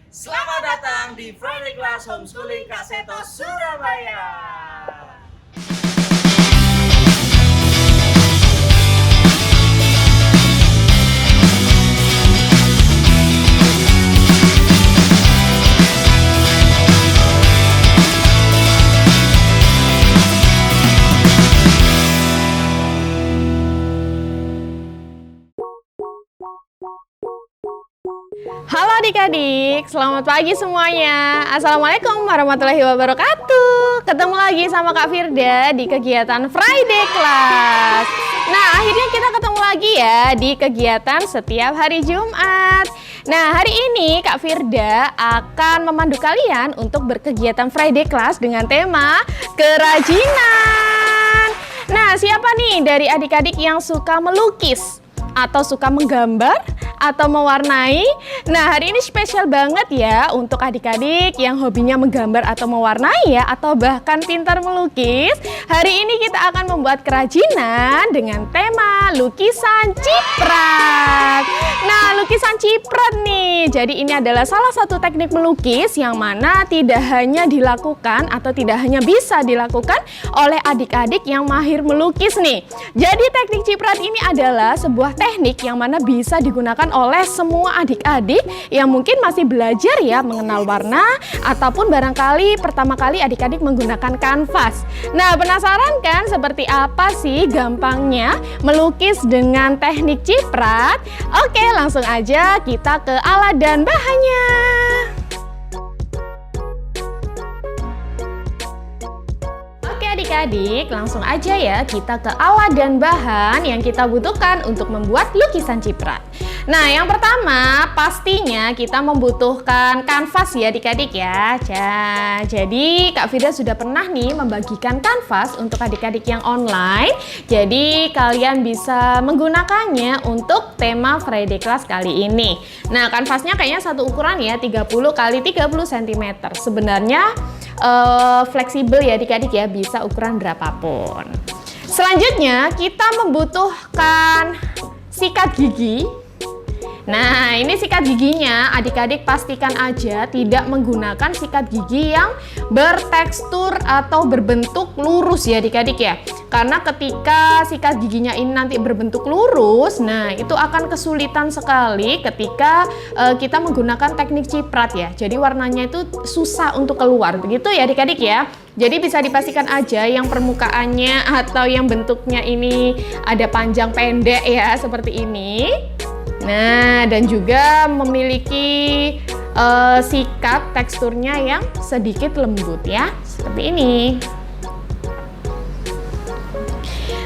Selamat datang di Friday Class Homeschooling Kak Seto Surabaya. Halo adik-adik, selamat pagi semuanya. Assalamualaikum warahmatullahi wabarakatuh. Ketemu lagi sama Kak Firda di kegiatan Friday Class. Nah, akhirnya kita ketemu lagi ya di kegiatan setiap hari Jumat. Nah, hari ini Kak Firda akan memandu kalian untuk berkegiatan Friday Class dengan tema kerajinan. Nah, siapa nih dari adik-adik yang suka melukis? Atau suka menggambar atau mewarnai? Nah, hari ini spesial banget ya untuk adik-adik yang hobinya menggambar atau mewarnai ya, atau bahkan pintar melukis. Hari ini kita akan membuat kerajinan dengan tema lukisan ciprat. Nah, lukisan ciprat nih, jadi ini adalah salah satu teknik melukis yang mana tidak hanya dilakukan atau tidak hanya bisa dilakukan oleh adik-adik yang mahir melukis nih. Jadi teknik ciprat ini adalah sebuah teknik yang mana bisa digunakan oleh semua adik-adik yang mungkin masih belajar ya mengenal warna, ataupun barangkali pertama kali adik-adik menggunakan kanvas. Nah, penasaran kan seperti apa sih gampangnya melukis dengan teknik ciprat? Oke, langsung aja kita ke alat dan bahannya. Adik-adik, langsung aja ya kita ke alat dan bahan yang kita butuhkan untuk membuat lukisan ciprat. Nah, yang pertama pastinya kita membutuhkan kanvas ya adik-adik ya. Jadi Kak Firda sudah pernah nih membagikan kanvas untuk adik-adik yang online. Jadi kalian bisa menggunakannya untuk tema Friday Class kali ini. Nah, kanvasnya kayaknya satu ukuran ya, 30 x 30 cm. Sebenarnya fleksibel ya adik-adik ya, bisa ukuran berapapun. Selanjutnya kita membutuhkan sikat gigi. Nah, ini sikat giginya adik-adik pastikan aja tidak menggunakan sikat gigi yang bertekstur atau berbentuk lurus ya adik-adik ya. Karena ketika sikat giginya ini nanti berbentuk lurus, nah itu akan kesulitan sekali ketika kita menggunakan teknik ciprat ya. Jadi warnanya itu susah untuk keluar, begitu ya adik-adik ya. Jadi bisa dipastikan aja yang permukaannya atau yang bentuknya ini ada panjang pendek ya, seperti ini. Nah, dan juga memiliki sikat teksturnya yang sedikit lembut ya, seperti ini.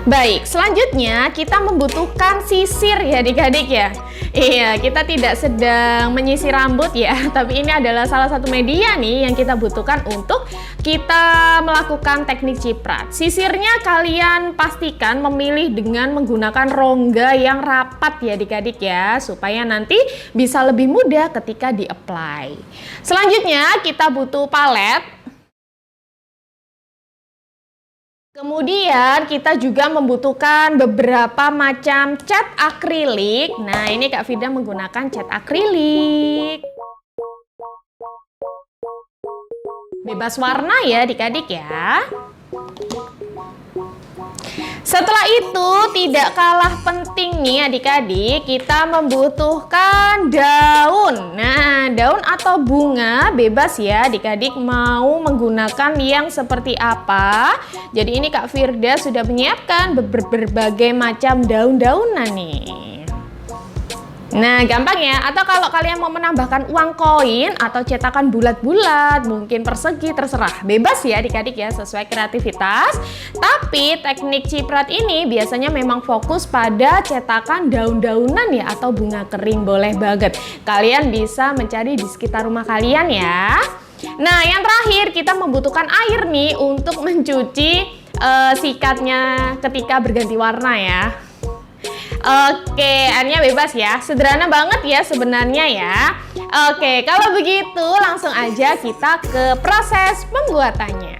Baik, selanjutnya kita membutuhkan sisir ya adik-adik ya. Iya, kita tidak sedang menyisir rambut ya, tapi ini adalah salah satu media nih yang kita butuhkan untuk kita melakukan teknik ciprat. Sisirnya kalian pastikan memilih dengan menggunakan rongga yang rapat ya adik-adik ya, supaya nanti bisa lebih mudah ketika di-apply. Selanjutnya kita butuh palet. Kemudian kita juga membutuhkan beberapa macam cat akrilik. Nah, ini Kak Firda menggunakan cat akrilik. Bebas warna ya adik-adik ya. Setelah itu tidak kalah penting nih adik-adik, kita membutuhkan daun. Nah, daun atau bunga bebas ya adik-adik mau menggunakan yang seperti apa. Jadi ini Kak Firda sudah menyiapkan berbagai macam daun-daunan nih. Nah, gampang ya. Atau kalau kalian mau menambahkan uang koin atau cetakan bulat-bulat, mungkin persegi, terserah. Bebas ya adik-adik ya, sesuai kreativitas. Tapi teknik ciprat ini biasanya memang fokus pada cetakan daun-daunan ya, atau bunga kering, boleh banget. Kalian bisa mencari di sekitar rumah kalian ya. Nah, yang terakhir kita membutuhkan air nih untuk mencuci sikatnya ketika berganti warna ya. Oke, airnya bebas ya. Sederhana banget ya sebenarnya ya. Oke, kalau begitu langsung aja kita ke proses pembuatannya.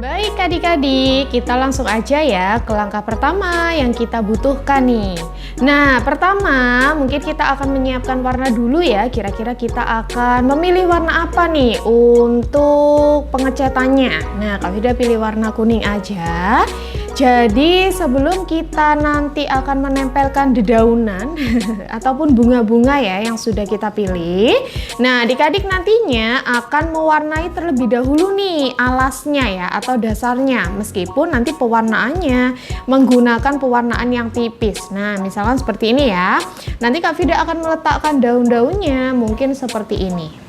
Baik adik-adik, kita langsung aja ya ke langkah pertama yang kita butuhkan nih. Nah, pertama mungkin kita akan menyiapkan warna dulu ya. Kira-kira kita akan memilih warna apa nih untuk pengecatannya. Nah, Kak Vida pilih warna kuning aja. Jadi sebelum kita nanti akan menempelkan dedaunan ataupun bunga-bunga ya yang sudah kita pilih. Nah, adik-adik nantinya akan mewarnai terlebih dahulu nih alasnya ya atau dasarnya, meskipun nanti pewarnaannya menggunakan pewarnaan yang tipis. Nah, misalkan seperti ini ya. Nanti Kak Vida akan meletakkan daun-daunnya mungkin seperti ini.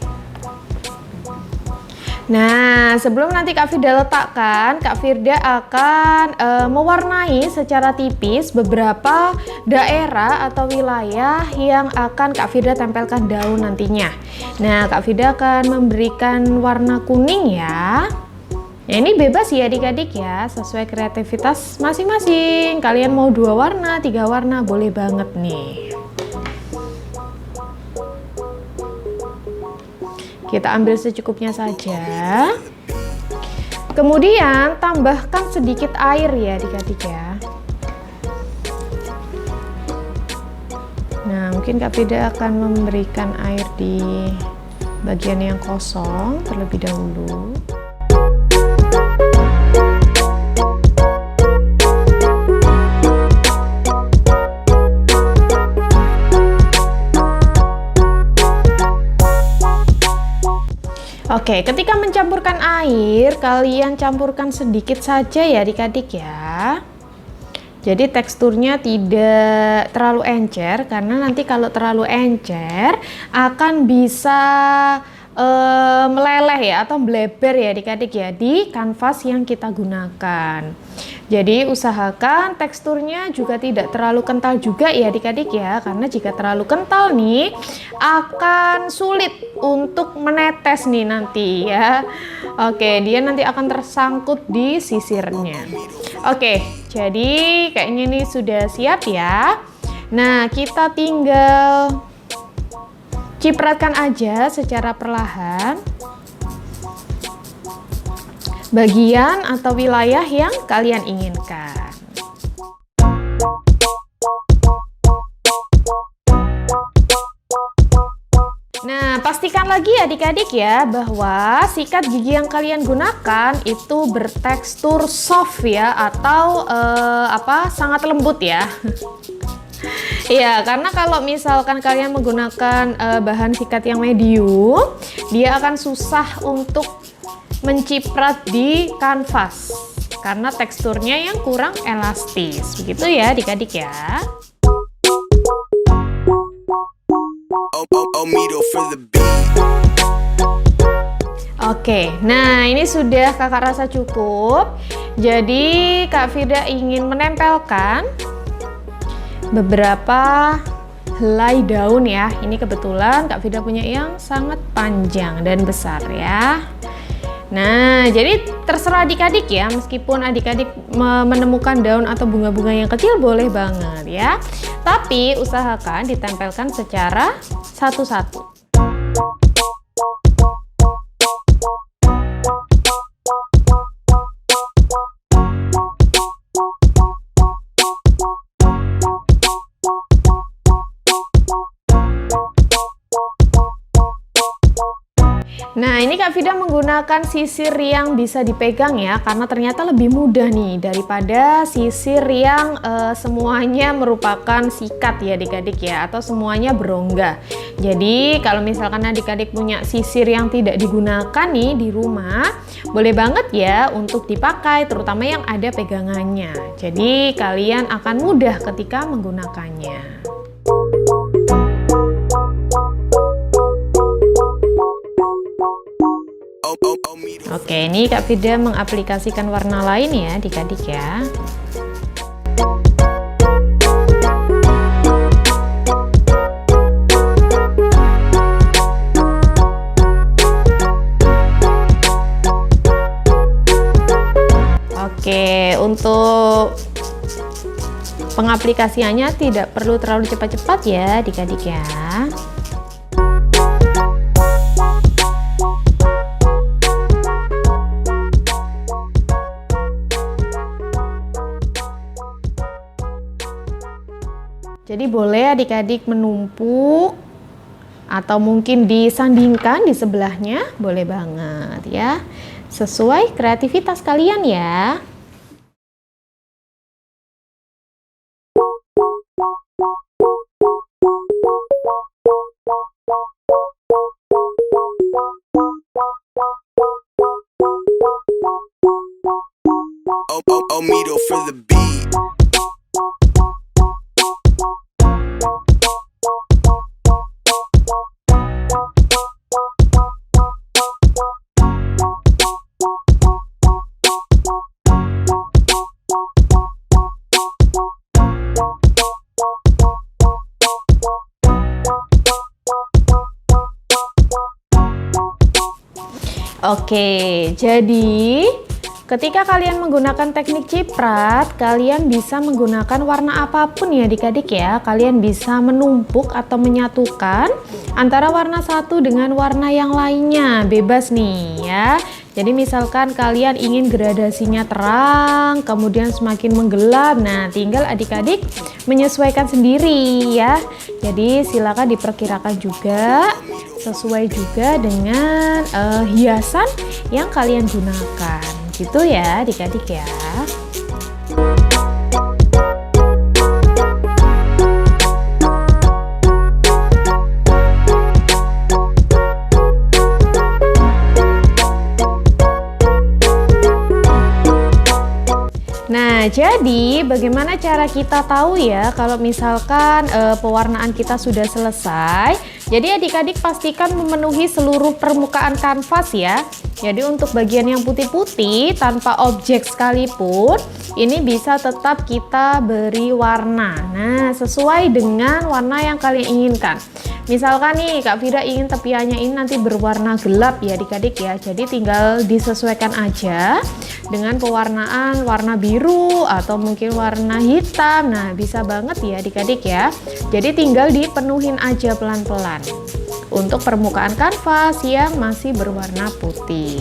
Nah, sebelum nanti Kak Firda letakkan, Kak Firda akan mewarnai secara tipis beberapa daerah atau wilayah yang akan Kak Firda tempelkan daun nantinya. Nah, Kak Firda akan memberikan warna kuning ya. Ya, ini bebas ya adik-adik ya, sesuai kreativitas masing-masing. Kalian mau 2 warna, 3 warna, boleh banget nih. Kita ambil secukupnya saja. Kemudian tambahkan sedikit air ya adik-adik ya. Nah, mungkin Kak Vida akan memberikan air di bagian yang kosong terlebih dahulu. Oke, ketika mencampurkan air, kalian campurkan sedikit saja ya adik-adik ya. Jadi teksturnya tidak terlalu encer, karena nanti kalau terlalu encer akan bisa meleleh ya atau melebar ya adik-adik ya di kanvas yang kita gunakan. Jadi usahakan teksturnya juga tidak terlalu kental juga ya adik-adik ya, karena jika terlalu kental nih akan sulit untuk menetes nih nanti ya. Oke, dia nanti akan tersangkut di sisirnya. Oke, jadi kayaknya ini sudah siap ya. Nah, kita tinggal cipratkan aja secara perlahan bagian atau wilayah yang kalian inginkan. Nah, pastikan lagi adik-adik ya bahwa sikat gigi yang kalian gunakan itu bertekstur soft ya atau sangat lembut ya. Iya, karena kalau misalkan kalian menggunakan bahan sikat yang medium, dia akan susah untuk menciprat di kanvas karena teksturnya yang kurang elastis. Begitu ya adik-adik ya. Oke, nah ini sudah kakak rasa cukup. Jadi Kak Firda ingin menempelkan beberapa helai daun ya. Ini kebetulan Kak Firda punya yang sangat panjang dan besar ya. Nah, jadi terserah adik-adik ya, meskipun adik-adik menemukan daun atau bunga-bunga yang kecil boleh banget ya. Tapi usahakan ditempelkan secara satu-satu. Nah, ini Kak Vida menggunakan sisir yang bisa dipegang ya, karena ternyata lebih mudah nih daripada sisir yang semuanya merupakan sikat ya adik-adik ya, atau semuanya berongga. Jadi kalau misalkan adik-adik punya sisir yang tidak digunakan nih di rumah, boleh banget ya untuk dipakai, terutama yang ada pegangannya. Jadi kalian akan mudah ketika menggunakannya. Oke, ini Kak Vida mengaplikasikan warna lain ya adik-adik ya. Oke, untuk pengaplikasiannya tidak perlu terlalu cepat-cepat ya adik-adik ya. Jadi boleh adik-adik menumpuk atau mungkin disandingkan di sebelahnya, boleh banget ya. Sesuai kreativitas kalian ya. Omido for the beat. Oke, jadi ketika kalian menggunakan teknik ciprat, kalian bisa menggunakan warna apapun ya adik-adik ya. Kalian bisa menumpuk atau menyatukan antara warna satu dengan warna yang lainnya, bebas nih ya. Jadi misalkan kalian ingin gradasinya terang, kemudian semakin menggelap, nah tinggal adik-adik menyesuaikan sendiri ya. Jadi silakan diperkirakan juga, sesuai juga dengan hiasan yang kalian gunakan. Gitu ya adik-adik ya. Nah, jadi bagaimana cara kita tahu ya kalau misalkan pewarnaan kita sudah selesai? Jadi adik-adik pastikan memenuhi seluruh permukaan kanvas ya. Jadi untuk bagian yang putih-putih tanpa objek sekalipun, ini bisa tetap kita beri warna. Nah, sesuai dengan warna yang kalian inginkan. Misalkan nih Kak Fira ingin tepiannya ini nanti berwarna gelap ya adik-adik ya. Jadi tinggal disesuaikan aja dengan pewarnaan warna biru atau mungkin warna hitam. Nah, bisa banget ya adik-adik ya. Jadi tinggal dipenuhin aja pelan-pelan untuk permukaan kanvas yang masih berwarna putih.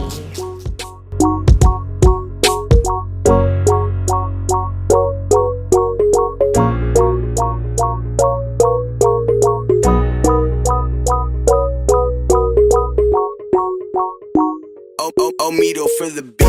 Omido for the beat.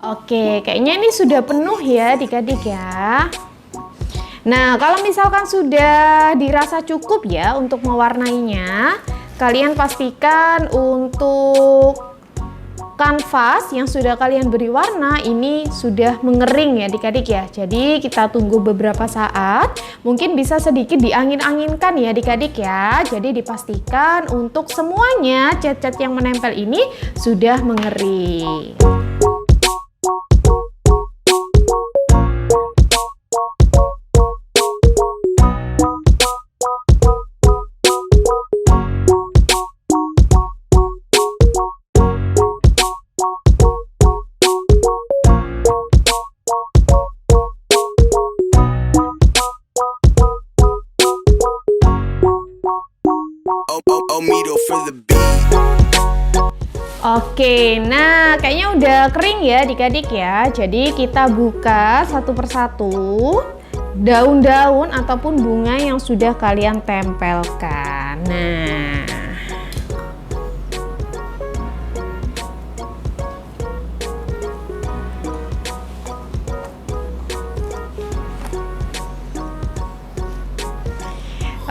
Oke, kayaknya ini sudah penuh ya adik-adik ya. Nah, kalau misalkan sudah dirasa cukup ya untuk mewarnainya, kalian pastikan untuk kanvas yang sudah kalian beri warna ini sudah mengering ya adik-adik ya. Jadi kita tunggu beberapa saat, mungkin bisa sedikit diangin-anginkan ya adik-adik ya. Jadi dipastikan untuk semuanya cat-cat yang menempel ini sudah mengering. Omido for the beat. Oke, nah kayaknya udah kering ya adik-adik ya. Jadi kita buka satu persatu daun-daun ataupun bunga yang sudah kalian tempelkan. Nah,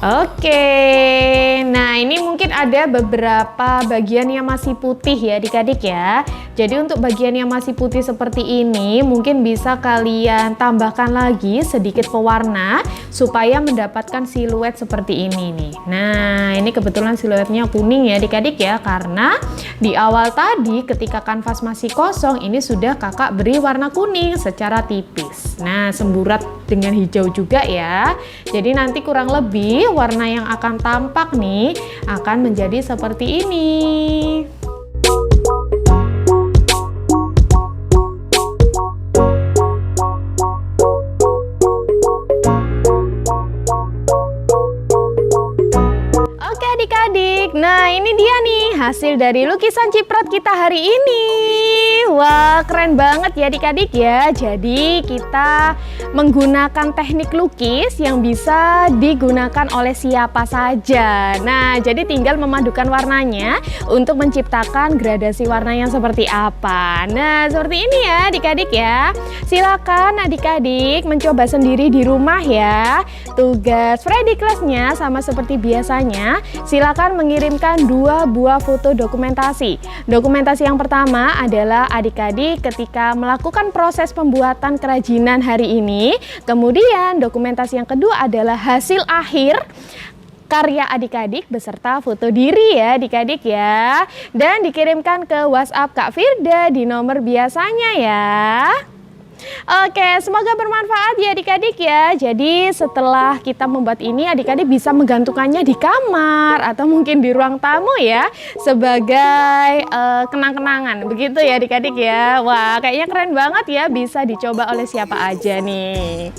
Oke, nah ini mungkin ada beberapa bagian yang masih putih ya adik-adik ya. Jadi untuk bagian yang masih putih seperti ini mungkin bisa kalian tambahkan lagi sedikit pewarna supaya mendapatkan siluet seperti ini nih. Nah ini kebetulan siluetnya kuning ya adik-adik ya, karena di awal tadi ketika kanvas masih kosong ini sudah kakak beri warna kuning secara tipis. Nah semburat dengan hijau juga ya. Jadi nanti kurang lebih warna yang akan tampak nih akan menjadi seperti ini. Oke adik-adik, nah ini dia nih hasil dari lukisan ciprat kita hari ini. Wah keren banget ya adik-adik ya. Jadi kita menggunakan teknik lukis yang bisa digunakan oleh siapa saja. Nah jadi tinggal memadukan warnanya untuk menciptakan gradasi warna yang seperti apa. Nah seperti ini ya adik-adik ya. Silakan adik-adik mencoba sendiri di rumah ya. Tugas Freddy Class-nya sama seperti biasanya, silakan mengirimkan 2 buah foto dokumentasi. Dokumentasi yang pertama adalah adik-adik ketika melakukan proses pembuatan kerajinan hari ini. Kemudian dokumentasi yang kedua adalah hasil akhir karya adik-adik beserta foto diri ya adik-adik ya. Dan dikirimkan ke WhatsApp Kak Firda di nomor biasanya ya. Oke, semoga bermanfaat ya adik-adik ya. Jadi setelah kita membuat ini, adik-adik bisa menggantungkannya di kamar atau mungkin di ruang tamu ya, sebagai kenang-kenangan begitu ya adik-adik ya. Wah kayaknya keren banget ya, bisa dicoba oleh siapa aja nih.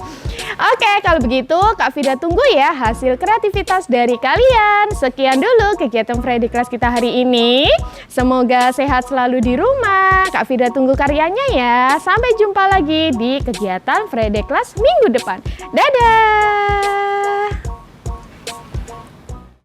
Oke, kalau begitu Kak Firda tunggu ya hasil kreativitas dari kalian. Sekian dulu kegiatan Freddy Class kita hari ini. Semoga sehat selalu di rumah. Kak Firda tunggu karyanya ya. Sampai jumpa lagi di kegiatan Freddy Class minggu depan. Dadah!